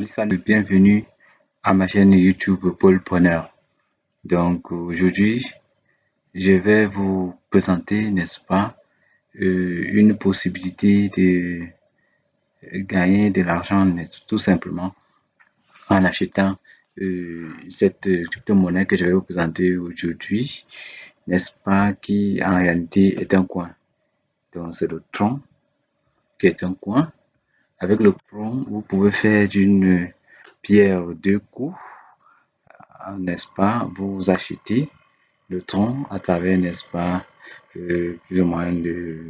Salut, bienvenue à ma chaîne YouTube Paul Preneur. Donc aujourd'hui, je vais vous présenter, n'est-ce pas, une possibilité de gagner de l'argent tout simplement en achetant cette crypto-monnaie que je vais vous présenter aujourd'hui, n'est-ce pas, qui en réalité est un coin. Donc c'est le Tron qui est un coin. Avec le Tron, vous pouvez faire d'une pierre deux coups, n'est-ce pas, vous achetez le tronc à travers, n'est-ce pas, plus ou moins de,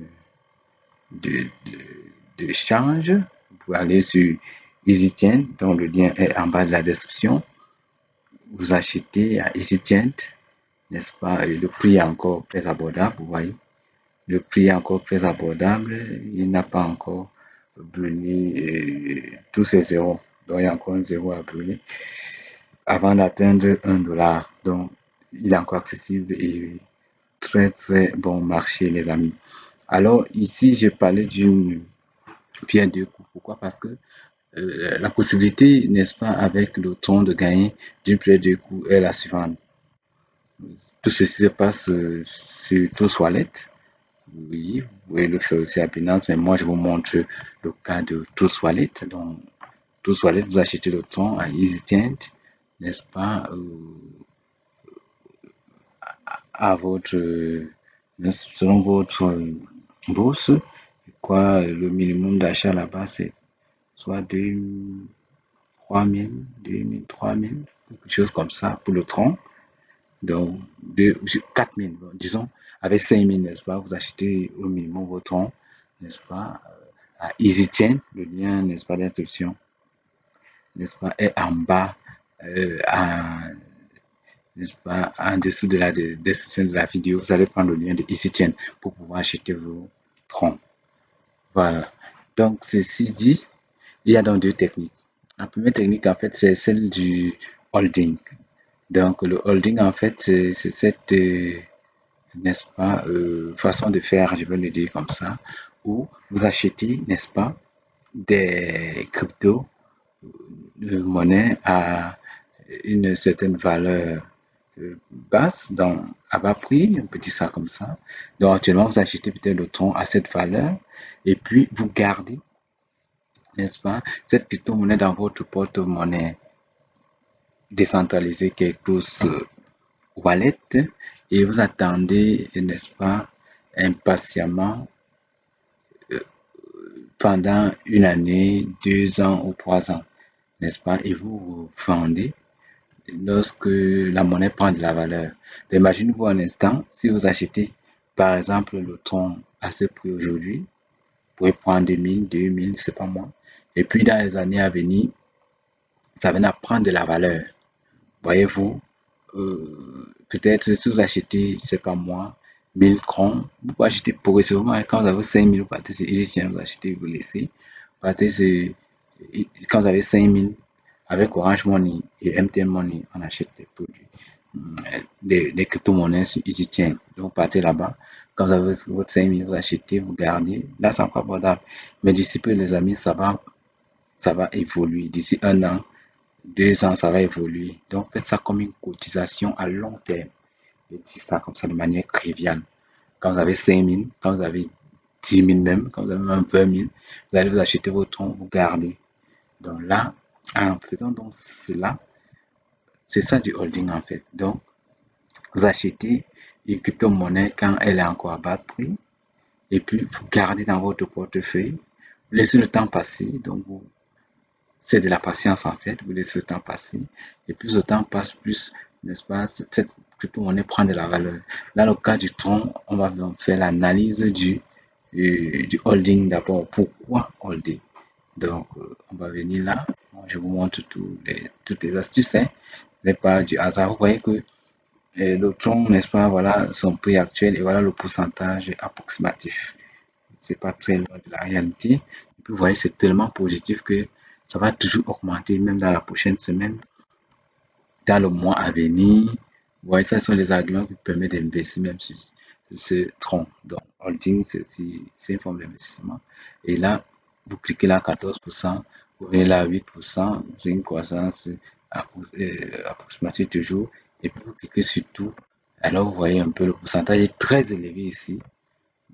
de change. Vous pouvez aller sur EasyChain, dont le lien est en bas de la description. Vous achetez à EasyChain, n'est-ce pas, et le prix est encore très abordable, vous voyez. Le prix est encore très abordable, il n'a pas encore brûlé tous ses zéros. Donc il y a encore un zéro à brûler avant d'atteindre $1. Donc il est encore accessible et très très bon marché les amis. Alors ici je parlais d'une pierre deux coups. Pourquoi? Parce que la possibilité, n'est-ce pas, avec le temps de gagner d'une pierre deux coups est la suivante. Tout ceci se passe sur Trust Wallet. Oui, vous pouvez le faire aussi à Binance, mais moi je vous montre le cas de Trust Wallet. Donc Trust Wallet, vous achetez le temps à EasyChain, n'est-ce pas, à votre, selon votre bourse, quoi, le minimum d'achat là-bas, c'est soit 2000, 3000, 2000, 3000, quelque chose comme ça pour le tronc. Donc, 4000, disons, avec 5000, n'est-ce pas, vous achetez au minimum votre tronc, n'est-ce pas, à EasyChain, le lien, n'est-ce pas, d'inscription, n'est-ce pas, est en bas, n'est-ce pas, en dessous de la description de la vidéo, vous allez prendre le lien de EasyChain pour pouvoir acheter vos troncs. Voilà. Donc, ceci dit, il y a donc deux techniques. La première technique, en fait, c'est celle du holding. Donc, le holding, en fait, c'est cette, n'est-ce pas, façon de faire, je vais le dire comme ça, où vous achetez, n'est-ce pas, des cryptos, monnaie à une certaine valeur basse, donc à bas prix, on peut dire ça comme ça. Donc actuellement, vous achetez peut-être le tronc à cette valeur et puis vous gardez, n'est-ce pas, cette crypto-monnaie dans votre porte-monnaie décentralisée qui est tous wallet et vous attendez, n'est-ce pas, impatiemment pendant une année, 2 ans ou 3 ans, n'est-ce pas, et vous vendez lorsque la monnaie prend de la valeur. Imaginez-vous un instant, si vous achetez par exemple le tronc à ce prix aujourd'hui, vous pouvez prendre 2000, 2000, c'est pas moi. Et puis dans les années à venir, ça va prendre de la valeur. Voyez-vous, peut-être si vous achetez, c'est pas moi, 1000 crons, vous pouvez acheter progressivement. Quand vous avez 5000, vous partez sur EasyChain, vous achetez, vous laissez. Partez sur, quand vous avez 5000, avec Orange Money et MTN Money, on achète des produits, des crypto-monnaies sur EasyChain. Donc, partez là-bas. Quand vous avez votre 5000, vous achetez, vous gardez. Là, c'est encore abordable. Mais d'ici peu, les amis, ça va évoluer. D'ici 1 an, 2 ans, ça va évoluer. Donc, faites ça comme une cotisation à long terme. Je dis ça comme ça de manière triviale. Quand vous avez 5000, quand vous avez 10 000 même, quand vous avez même 20 000, vous allez vous acheter votre tronc, vous gardez. Donc là, en faisant donc cela, c'est ça du holding en fait. Donc, vous achetez une crypto-monnaie quand elle est encore à bas prix et puis vous gardez dans votre portefeuille, vous laissez le temps passer. Donc, c'est de la patience en fait, vous laissez le temps passer et plus le temps passe, plus, n'est-ce pas, cette crypto-monnaie prend de la valeur. Dans le cas du tronc, on va donc faire l'analyse du holding d'abord. Pourquoi holding? Donc, on va venir là. Je vous montre toutes les astuces. Hein. Ce n'est pas du hasard. Vous voyez que le tronc, n'est-ce pas, voilà son prix actuel et voilà le pourcentage approximatif. C'est pas très loin de la réalité. Et puis, vous voyez, c'est tellement positif que ça va toujours augmenter, même dans la prochaine semaine, dans le mois à venir. Vous voyez, ce sont les arguments qui permettent d'investir même sur ce tronc. Donc, holding, c'est une forme d'investissement. Et là, vous cliquez là 14%, vous venez là à 8%, c'est une croissance approximative toujours, et puis vous cliquez sur tout, alors vous voyez un peu le pourcentage est très élevé ici,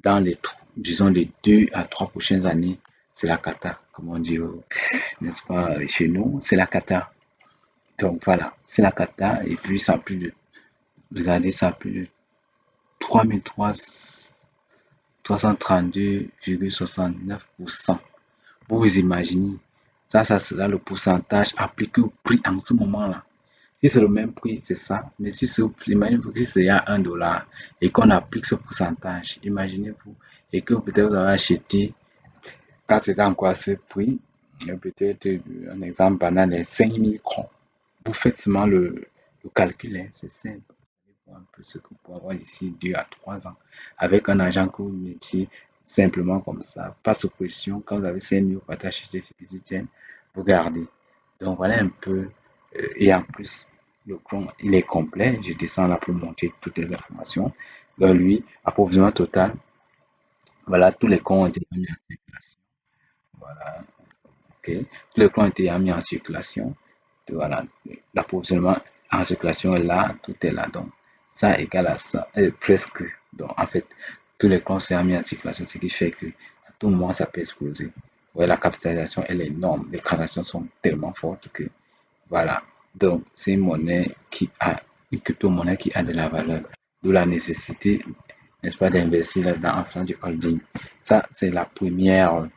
dans les, disons, les 2 à 3 prochaines années, c'est la cata, comme on dit, n'est-ce pas, chez nous, c'est la cata. Donc voilà, c'est la cata, et puis ça a plus de, regardez, ça a plus de 3332,69%. Vous vous imaginez, ça sera le pourcentage appliqué au prix en ce moment-là. Si c'est le même prix, c'est ça. Mais si c'est, imaginez-vous si c'est à 1 dollar et qu'on applique ce pourcentage, imaginez-vous, et que peut-être vous avez acheté, quand c'était encore à ce prix, peut-être un exemple banal est 5000 crons. Vous faites seulement le calcul, hein, c'est simple. Vous un peu ce que vous pouvez avoir ici 2 à 3 ans avec un argent que vous mettiez simplement comme ça, pas sous pression. Quand vous avez 5000, vous pouvez acheter chez Easygen, vous gardez. Donc voilà un peu. Et en plus, le clone, il est complet. Je descends là pour monter toutes les informations. Donc lui, approvisionnement total. Voilà, tous les comptes ont été mis en circulation. Voilà, ok. Tous les comptes ont été mis en circulation. Voilà, l'approvisionnement en circulation est là, tout est là. Donc, ça égale à ça, presque. Donc, en fait, tous les comptes sont mis en circulation, ce qui fait que à tout moment, ça peut exploser. Ouais, la capitalisation, elle est énorme. Les transactions sont tellement fortes que, voilà. Donc, c'est une monnaie qui a, une crypto-monnaie qui a de la valeur. D'où la nécessité, n'est-ce pas, d'investir là-dedans en faisant du holding. Ça, c'est la première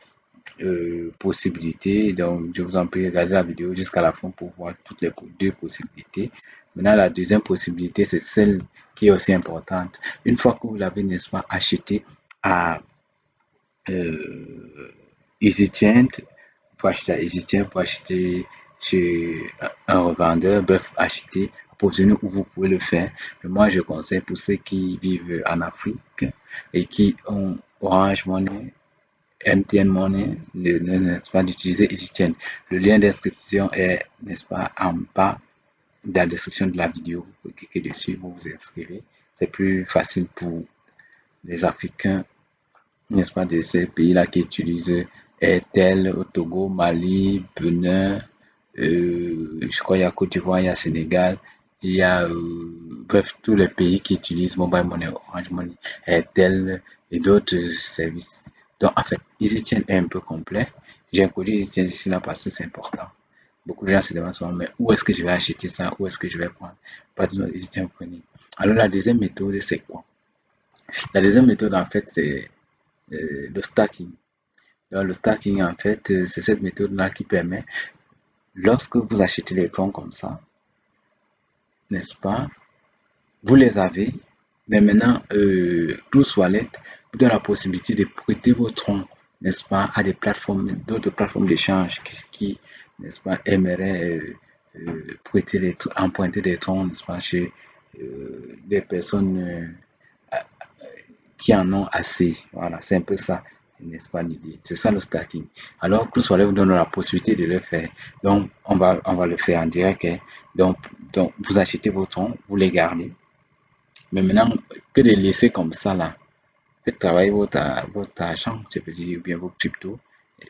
possibilités. Donc, je vous en prie, regardez la vidéo jusqu'à la fin pour voir toutes les deux possibilités. Maintenant, la deuxième possibilité, c'est celle qui est aussi importante. Une fois que vous l'avez, n'est-ce pas, acheté à euh, EasyChain, pour acheter à EasyChain, pour acheter chez un revendeur, bref, acheter, approvisionner où vous pouvez le faire. Mais moi, je conseille pour ceux qui vivent en Afrique et qui ont Orange Money, MTN Money, n'est-ce pas, d'utiliser EasyChain. Le lien d'inscription est, n'est-ce pas, en bas dans la description de la vidéo. Vous cliquez dessus, vous vous inscrivez. C'est plus facile pour les Africains, n'est-ce pas, de ces pays-là qui utilisent Airtel, au Togo, Mali, Benin, je crois il y a Côte d'Ivoire, il y a Sénégal, il y a bref tous les pays qui utilisent Mobile Money, Orange Money, Airtel et d'autres services. Donc en fait, EasyChain est un peu complet. J'ai introduit EasyChain ici là parce que c'est important. Beaucoup de gens se demandent souvent, mais où est-ce que je vais acheter ça? Où est-ce que je vais prendre? Pas de EasyChain, vous prenez. Alors la deuxième méthode, c'est quoi? La deuxième méthode, en fait, c'est le stacking. Donc, le stacking, en fait, c'est cette méthode-là qui permet, lorsque vous achetez les troncs comme ça, n'est-ce pas, vous les avez, mais maintenant, Close Wallet vous donne la possibilité de prêter vos troncs, n'est-ce pas, à des plateformes, d'autres plateformes d'échange n'est-ce pas, aimeraient prêter emprunter des troncs, n'est-ce pas, chez des personnes qui en ont assez. Voilà, c'est un peu ça, n'est-ce pas l'idée. C'est ça le stacking. Alors, Plus Wallet vous donne la possibilité de le faire. Donc, on va le faire en direct, hein. Donc, vous achetez vos troncs, vous les gardez. Mais maintenant, que de laisser comme ça là, faites travailler votre argent, je peux dire, ou bien vos cryptos,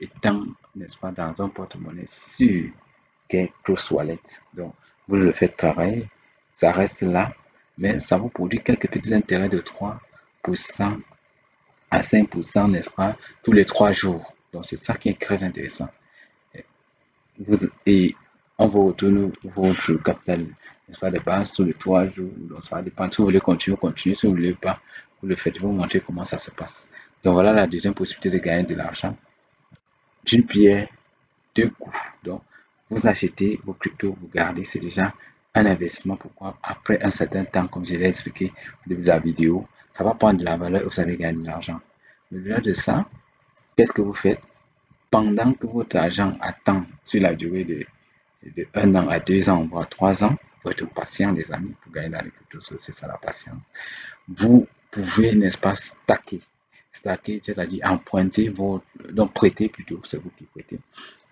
étant, n'est-ce pas, dans un porte-monnaie sûr qu'est Close Wallet. Donc, vous le faites travailler, ça reste là, mais ça vous produit quelques petits intérêts de 3% à 5%, n'est-ce pas, tous les 3 jours. Donc, c'est ça qui est très intéressant. Et on vous retourne votre capital, n'est-ce pas, de base tous les 3 jours. Donc, ça va dépendre. Si vous voulez continuer, continuez. Si vous ne voulez pas, vous le faites. Je vais vous montrer comment ça se passe. Donc, voilà la deuxième possibilité de gagner de l'argent. D'une pierre, deux coups. Donc, vous achetez vos cryptos, vous gardez. C'est déjà un investissement. Pourquoi? Après un certain temps, comme je l'ai expliqué au début de la vidéo, ça va prendre de la valeur et vous allez gagner de l'argent. Mais au-delà de ça, qu'est-ce que vous faites? Pendant que votre argent attend sur la durée de 1 an à 2 ans, voire 3 ans, il faut être patient, les amis, pour gagner dans les cryptos, c'est ça la patience. Vous pouvez, n'est-ce pas, stacker. Stacker, c'est-à-dire emprunter votre, donc prêter plutôt, c'est vous qui prêtez.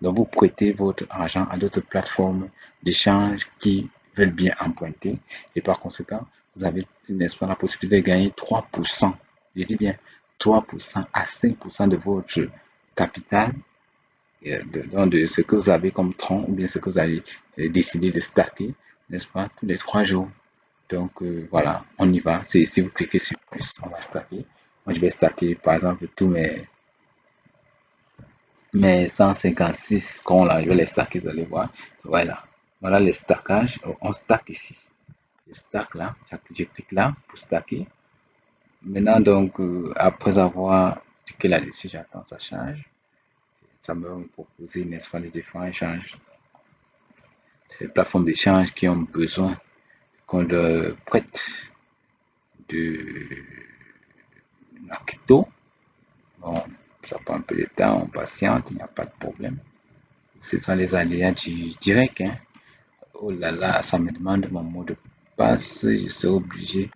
Donc vous prêtez votre argent à d'autres plateformes d'échange qui veulent bien emprunter. Et par conséquent, vous avez, n'est-ce pas, la possibilité de gagner 3%. Je dis bien 3% à 5% de votre capital donc de ce que vous avez comme tronc ou bien ce que vous allez décider de stacker, n'est-ce pas, tous les 3 jours. Donc voilà, on y va. Si vous cliquez sur plus, on va stacker. Moi, je vais stacker par exemple tous mes 156 cons là, je vais les stacker, vous allez voir. Voilà, voilà les stackages. On stack ici. Je stack là, je clique là pour stacker. Maintenant, donc, après avoir cliqué là-dessus, j'attends ça charge. Ça va me proposer, n'est-ce pas, les différents échanges, les plateformes d'échange qui ont besoin qu'on leur prête de la crypto. Bon, ça prend un peu de temps, on patiente, il n'y a pas de problème. Ce sont les aléas du direct, hein. Oh là là, ça me demande mon mot de passe, je serai obligé.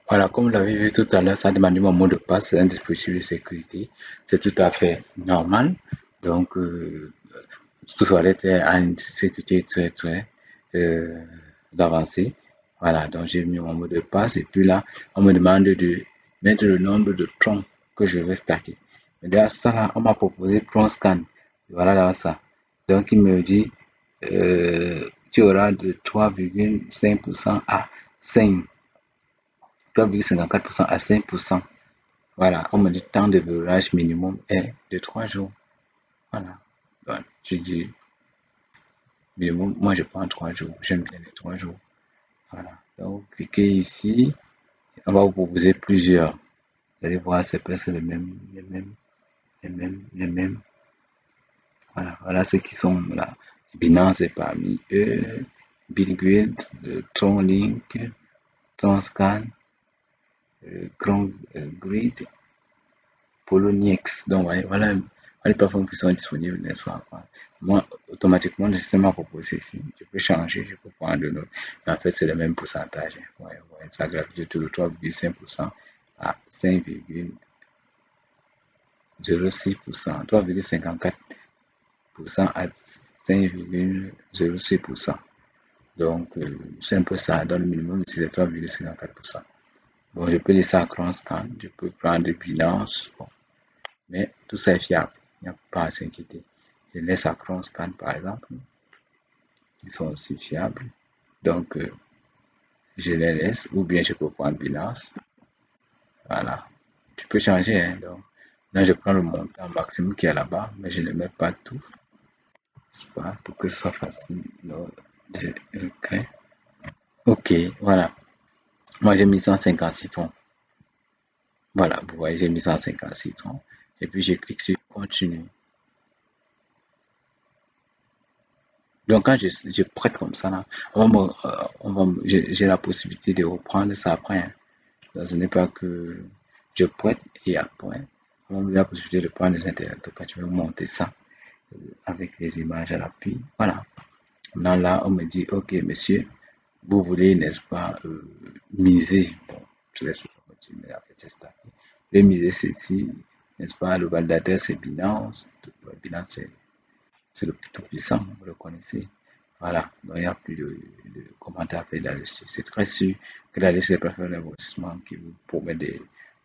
Voilà, comme vous l'avez vu tout à l'heure, ça demande mon mot de passe, c'est un dispositif de sécurité. C'est tout à fait normal. Donc, tout wallet a une sécurité très avancée. Voilà, donc j'ai mis mon mot de passe et puis là, on me demande de mettre le nombre de troncs que je veux stacker. Mais derrière ça, là, on m'a proposé tronc scan. Voilà là ça. Donc, il me dit, tu auras de 3,5% à 5. 3,54% à 5%. Voilà, on me dit temps de verrouillage minimum est de 3 jours. Voilà. Donc, je dis minimum, moi je prends 3 jours. J'aime bien les 3 jours. Voilà. Donc, cliquez ici. On va vous proposer plusieurs. Vous allez voir, c'est presque les mêmes. Voilà, voilà ceux qui sont là. Binance est parmi eux. Bitguild, Tronlink, Tronscan, Grid, Poloniex. Donc, voilà les plateformes qui sont disponibles, n'est-ce pas? Moi, automatiquement, le système a proposé ici. Je peux changer, je peux prendre de autre. Mais en fait, c'est le même pourcentage. Ouais, ça gravite de 3,5% à 5,06%. 3,54% à 5,06%. Donc, c'est un peu ça. Dans le minimum, c'est 3,54%. Bon, je peux laisser à Cronscan, je peux prendre Binance. Bon. Mais tout ça est fiable. Il n'y a pas à s'inquiéter. Je laisse à Cronscan par exemple. Ils sont aussi fiables. Donc, je les laisse. Ou bien je peux prendre Binance. Voilà. Tu peux changer. Hein, donc, là, je prends le montant maximum qui est là-bas. Mais je ne mets pas tout. C'est pas pour que ce soit facile. Donc, OK. OK. Voilà. Moi, j'ai mis 156 tons. Voilà. Vous voyez, j'ai mis 156 tons. Et puis, je clique sur Continuer. Donc, quand je prête comme ça, là, j'ai la possibilité de reprendre ça après. Hein. Donc, ce n'est pas que je prête et après, on va me donner la possibilité de prendre les intérêts. Donc, quand tu veux monter ça avec les images à l'appui, voilà. Maintenant, là, on me dit, OK, monsieur, vous voulez, n'est-ce pas, miser. Bon, je laisse continuer à faire c'est ça. Vous voulez miser ceci, n'est-ce pas, le validateur, c'est Binance. Binance, c'est le tout puissant, vous le connaissez. Voilà, donc il n'y a plus de commentaires à faire là-dessus. C'est très sûr que la liste des plateformes d'investissement qui vous promet des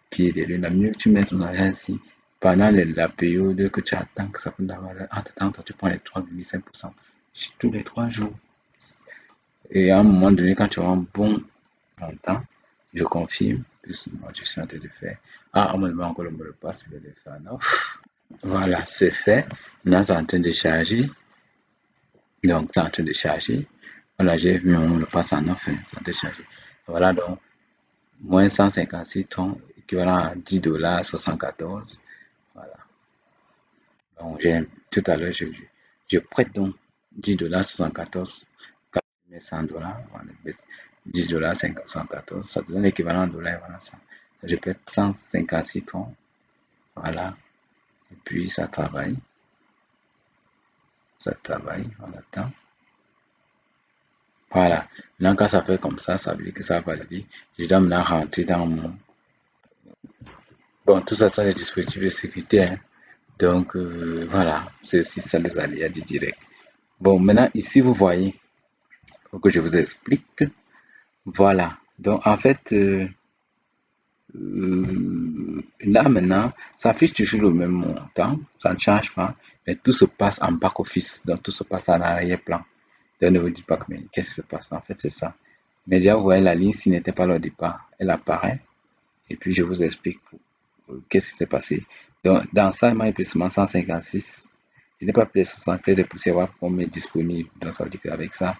pieds des lunes, la mieux que tu mets ton argent ici pendant la période que tu attends que ça prenne la valeur. Entre-temps, tu prends les 3,5% tous les 3 jours. Et à un moment donné, quand tu auras un bon montant, je confirme, moi je suis en train de faire. Ah, on me demande encore le mot de passe, je vais le faire. Non. Voilà, c'est fait. Maintenant, c'est en train de charger. Donc, c'est en train de charger. Voilà, j'ai vu mon le passe en off, c'est en train de charger. Voilà, donc, moins 156 tons, équivalent à 10 $ 74. Voilà. Donc, tout à l'heure, je prête donc 10 $ 74, 100 $. Voilà, 10 $ 74, ça donne l'équivalent en dollars. Voilà ça. Je prête 156 tons. Voilà. Et puis, ça travaille. On attend. Voilà. Maintenant, quand ça fait comme ça veut dire que ça va valider. Je dois maintenant rentrer dans mon. Bon, tout ça sont les dispositifs de sécurité. Hein. Donc, voilà. C'est aussi ça les aléas du direct. Bon, maintenant, ici, vous voyez. Il faut que je vous explique. Voilà. Donc, en fait, Là, maintenant, ça affiche toujours le même montant, ça ne change pas, mais tout se passe en back-office, donc tout se passe en arrière-plan. Donc ne vous dites pas que, mais qu'est-ce qui se passe? En fait, c'est ça. Mais déjà, vous voyez, la ligne, s'il n'était pas là au départ, elle apparaît, et puis je vous explique qu'est-ce qui s'est passé. Donc, dans ça, mon épuisement 156, il n'est pas plus de 75 pour savoir combien est disponible. Donc, ça veut dire qu'avec ça,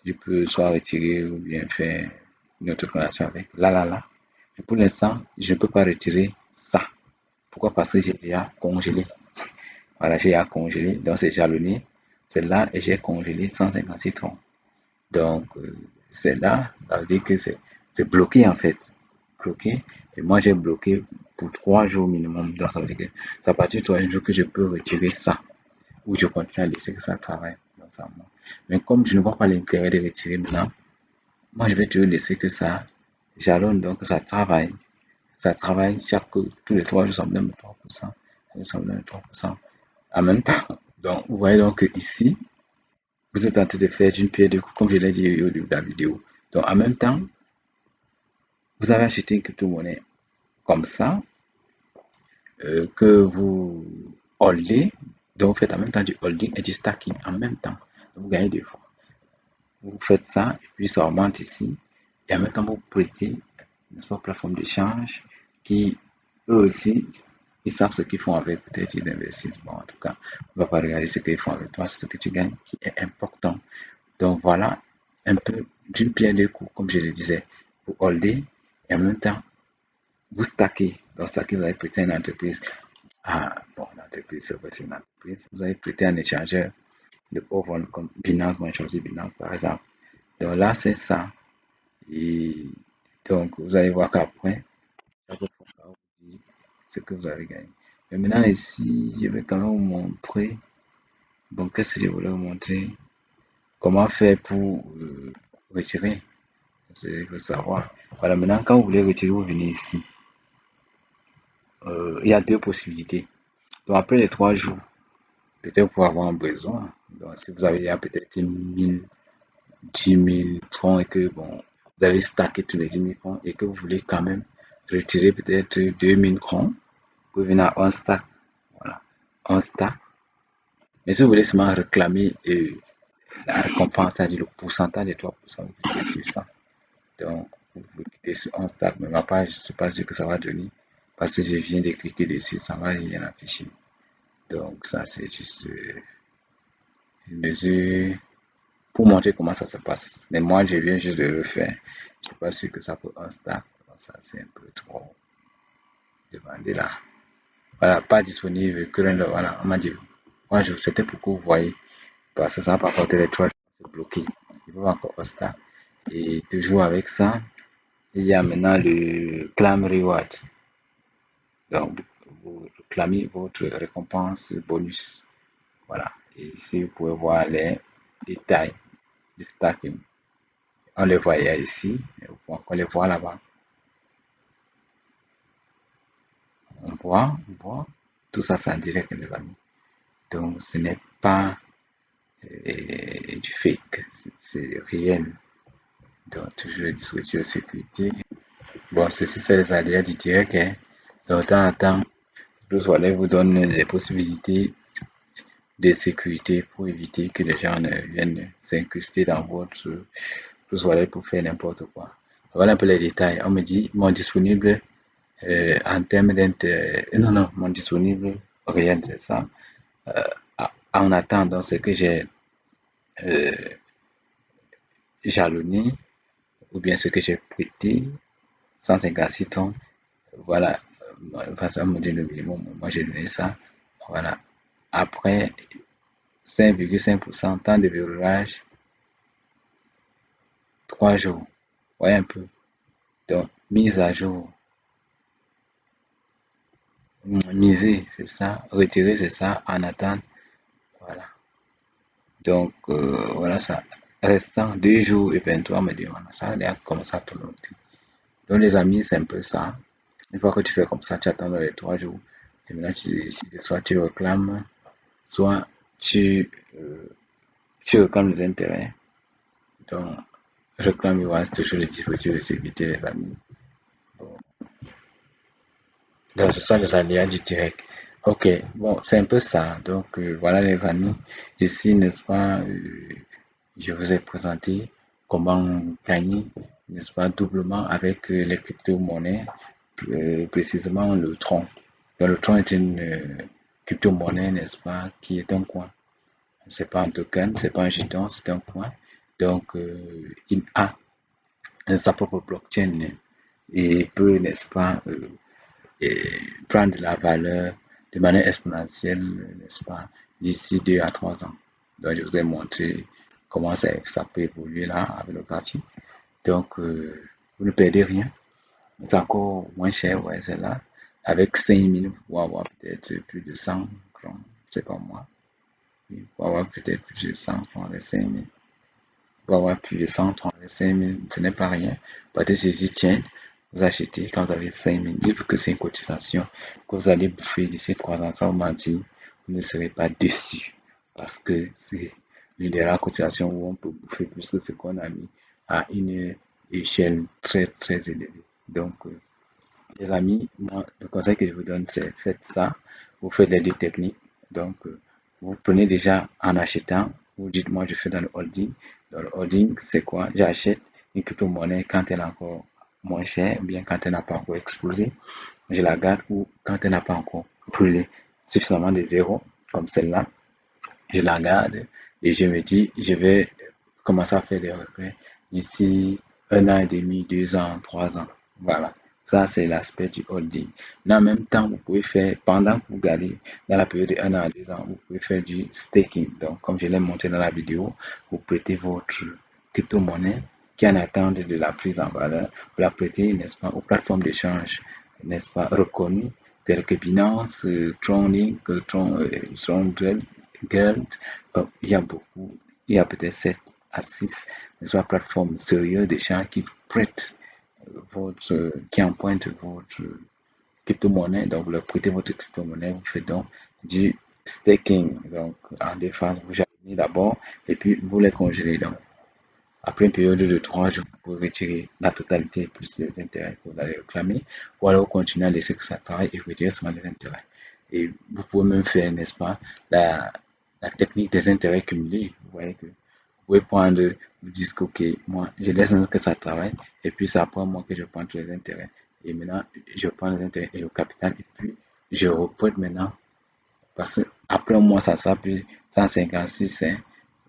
je peux soit retirer ou bien faire une autre connexion avec. Là. Mais pour l'instant, je ne peux pas retirer ça. Pourquoi? Parce que j'ai déjà congelé. Voilà, j'ai déjà congelé. Donc, c'est jalonné. C'est là et j'ai congelé 156 troncs. Donc, c'est là, ça veut dire que c'est bloqué en fait. Bloqué. Et moi, j'ai bloqué pour 3 jours minimum. Donc, ça veut dire que c'est à partir de 3 jours que je peux retirer ça. Ou je continue à laisser que ça travaille. Donc, ça, mais comme je ne vois pas l'intérêt de retirer maintenant, moi, je vais toujours laisser que ça jalonne, donc ça travaille. Ça travaille tous les 3 jours, ça me donne 3%. Ça me donne 3% en même temps. Donc, vous voyez donc que ici, vous êtes en train de faire d'une pierre deux coups, comme je l'ai dit au début de la vidéo. Donc, en même temps, vous avez acheté une crypto-monnaie comme ça, que vous holdez. Donc, vous faites en même temps du holding et du stacking en même temps. Donc, vous gagnez deux fois. Vous faites ça, et puis ça augmente ici. Et en même temps, vous prêtez, n'est-ce pas, plateforme d'échange qui, eux aussi, ils savent ce qu'ils font avec, peut-être ils investissent. Bon, en tout cas, on ne va pas regarder ce qu'ils font avec toi, c'est ce que tu gagnes qui est important. Donc voilà, un peu d'une pierre deux coups, comme je le disais, vous holdez et en même temps, vous stackez. Dans stacker, vous allez prêter à une entreprise. Ah, bon, l'entreprise, c'est vrai, c'est une entreprise. Vous allez prêter à un échangeur de haut volume comme Binance, moi, je choisis Binance par exemple. Donc là, c'est ça. Et donc, vous allez voir qu'après, ça vous dit ce que vous avez gagné. Mais maintenant, ici, je vais quand même vous montrer. Bon, qu'est-ce que je voulais vous montrer? Comment faire pour retirer. Il faut savoir. Voilà, maintenant, quand vous voulez retirer, vous venez ici. Il y a deux possibilités. Donc, après les 3 jours, peut-être vous pouvez avoir un besoin. Donc, si vous avez peut-être 1000, 10 000 troncs et que, bon, vous avez stacké tous les 10 000 troncs et que vous voulez quand même retirer peut-être 2000 troncs, vous venez à un stack. Voilà, un stack. Mais si vous voulez seulement réclamer la récompense, c'est-à-dire le pourcentage de 3%, vous cliquez sur ça. Donc, vous cliquez sur un stack, mais ma page, je ne sais pas ce que ça va donner parce que je viens de cliquer dessus, ça va rien afficher. Donc, ça, c'est juste une mesure pour montrer comment ça se passe. Mais moi, je viens juste de le faire. Je ne suis pas sûr que ça peut un stack. Donc, ça, c'est un peu trop demandé là. Voilà, pas disponible. Voilà, on m'a dit. Moi, c'était pour que vous voyez. Parce que ça va pas porter les 3 jours, c'est bloqué. Il faut encore un stack. Et toujours avec ça, il y a maintenant le Clam Reward. Donc, vous réclamez votre récompense bonus. Voilà. Et ici, vous pouvez voir les détails du stacking. On les voyait ici, et vous pouvez encore les voir là-bas. On voit. Tout ça, c'est en direct, les amis. Donc, ce n'est pas du fake, c'est réel. Donc, toujours le dispositif de sécurité. Bon, ceci, c'est les aléas du direct. Hein. Donc, de temps en temps, Bruce Wallet vous donne des possibilités de sécurité pour éviter que les gens ne viennent s'incruster dans votre Bruce Wallet pour faire n'importe quoi. Voilà un peu les détails. On me dit mon disponible en termes d'intérêt. Non, mon disponible réel, c'est ça. Euh, en attendant, ce que j'ai euh, jalonné ou bien ce que j'ai prêté, 156 tonnes. Voilà, ça me dit le minimum. Moi, j'ai donné ça. Voilà. Après 5,5% temps de verrouillage, 3 jours. Voyez un peu. Donc, mise à jour. Miser, c'est ça. Retirer, c'est ça. En attente. Voilà. Donc, voilà ça. Restant 2 jours et 23 me dit, voilà, ça a commencé à tourner. Donc, les amis, c'est un peu ça. Une fois que tu fais comme ça, tu attends les 3 jours. Et maintenant, tu décides, soit tu réclames, soit tu réclames les intérêts. Donc, réclame, il reste toujours les dispositifs de sécurité, les amis. Bon. Donc, ce sont les aléas du direct. Ok, bon, c'est un peu ça. Donc, voilà les amis. Ici, n'est-ce pas, je vous ai présenté comment gagner, n'est-ce pas, doublement avec les crypto-monnaies, précisément le Tron. Donc, le Tron est une crypto-monnaie, n'est-ce pas, qui est un coin. C'est pas un token, c'est pas un jeton, c'est un coin. Donc, il a sa propre blockchain et peut, n'est-ce pas, et prendre de la valeur de manière exponentielle, n'est-ce pas, d'ici 2 à 3 ans. Donc, je vous ai montré comment ça peut évoluer là avec le graphique. Donc, vous ne perdez rien. C'est encore moins cher, ouais, c'est là. Avec 5000, vous pouvez avoir peut-être plus de 100 francs, c'est pas moi. Vous pouvez avoir peut-être plus de 100 francs avec 5000. Pour avoir plus de 100, 35 000, ce n'est pas rien. Partez saisir, tiens, vous achetez quand vous avez 5 000. Dites-vous que c'est une cotisation que vous allez bouffer d'ici 3 ans. Ça, vous m'a dit, vous ne serez pas déçu. Parce que c'est l'une des rares cotisations où on peut bouffer plus que ce qu'on a mis à une échelle très, très élevée. Donc, les amis, moi, le conseil que je vous donne, c'est faites ça. Vous faites les deux techniques. Donc, vous prenez déjà en achetant. Vous dites, moi, je fais dans le holding. Dans le holding, c'est quoi? J'achète une crypto-monnaie quand elle est encore moins chère, bien quand elle n'a pas encore explosé. Je la garde ou quand elle n'a pas encore brûlé suffisamment de zéros, comme celle-là. Je la garde et je me dis, je vais commencer à faire des regrets d'ici 1 an et demi, 2 ans, 3 ans. Voilà. Ça, c'est l'aspect du holding. Mais en même temps, vous pouvez faire, pendant que vous gardez dans la période de 1 an à 2 ans, vous pouvez faire du staking. Donc, comme je l'ai montré dans la vidéo, vous prêtez votre crypto-monnaie qui en attend de la prise en valeur. Vous la prêtez, n'est-ce pas, aux plateformes d'échange, n'est-ce pas, reconnues, telles que Binance, Tronlink, Gold. Donc, il y a beaucoup, il y a peut-être 7 à 6 plateformes sérieuses d'échange qui prêtent qui empruntent votre crypto-monnaie. Donc, vous leur prêtez votre crypto-monnaie, vous faites donc du staking. Donc, en deux phases, vous jardinez d'abord et puis vous les congélez. Donc, après une période de 3 jours, vous pouvez retirer la totalité plus les intérêts que vous allez réclamer, ou alors continuer à laisser que ça travaille et retirer seulement les intérêts. Et vous pouvez même faire, n'est-ce pas, la technique des intérêts cumulés. Vous voyez que vous pouvez prendre, vous dites que, ok, moi, je laisse même que ça travaille, et puis c'est après moi que je prends tous les intérêts. Et maintenant, je prends les intérêts et le capital, et puis je reprête maintenant, parce que après moi, ça sera plus 156, hein.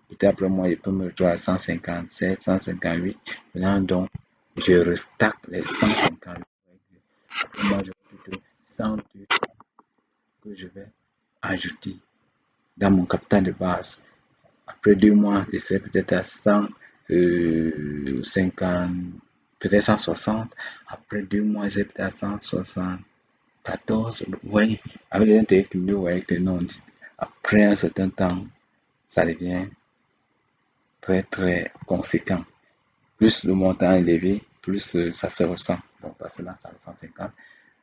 Peut-être après moi, je peux me retrouver à 157, 158. Maintenant, donc, je restack les 158. Après moi, je plutôt 102 que je vais ajouter dans mon capital de base. Après 2 mois, je serai peut-être à 150, peut-être 160. Après 2 mois, je serai peut-être à 174. Vous voyez, avec les intérêts cumulés, vous voyez que non, après un certain temps, ça devient très très conséquent. Plus le montant est élevé, plus ça se ressent. Bon, parce que là, ça fait 150.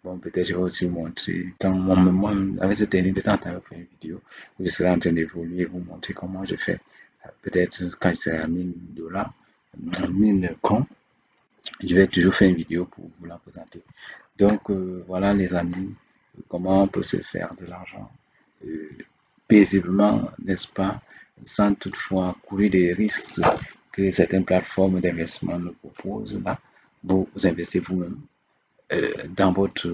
Bon, peut-être je vais aussi vous montrer. Quand moi, avec cette technique de temps en temps, je faire une vidéo où je serai en train d'évoluer, vous montrer comment je fais. Peut-être quand je serai à 1000 $, 1000 crans, je vais toujours faire une vidéo pour vous la présenter. Donc, voilà les amis, comment on peut se faire de l'argent euh, paisiblement, n'est-ce pas, sans toutefois courir des risques que certaines plateformes d'investissement nous proposent. Là, vous investissez vous-même dans votre,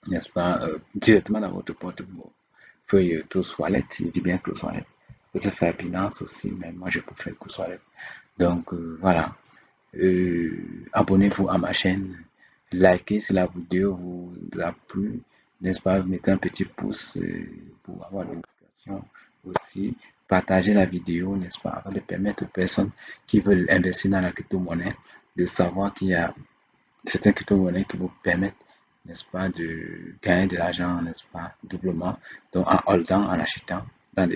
n'est-ce pas, directement dans votre portefeuille Close Wallet. Je dis bien Close Wallet. Vous pouvez faire Binance aussi, mais moi je préfère Close Wallet. Donc voilà. Abonnez-vous à ma chaîne, likez si la vidéo vous a plu, n'est-ce pas, mettez un petit pouce pour avoir des notifications aussi, partagez la vidéo, n'est-ce pas, afin de permettre aux personnes qui veulent investir dans la crypto-monnaie de savoir qu'il y a certaines crypto-monnaies qui vous permettent, n'est-ce pas, de gagner de l'argent, n'est-ce pas, doublement, donc en holdant, en achetant dans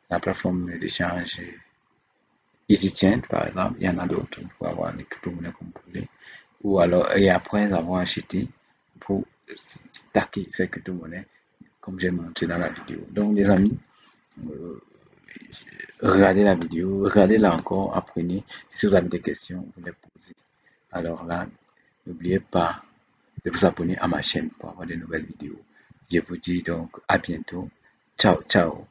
la plateforme d'échange EasyChain, par exemple, il y en a d'autres pour avoir les crypto-monnaies comme vous voulez. Ou alors, et après avoir acheté, pour stacker ces crypto-monnaies, comme j'ai montré dans la vidéo. Donc, les amis, euh, regardez la vidéo, regardez-la encore, apprenez. Et si vous avez des questions, vous les posez. Alors là, n'oubliez pas de vous abonner à ma chaîne pour avoir de nouvelles vidéos. Je vous dis donc à bientôt. Ciao, ciao.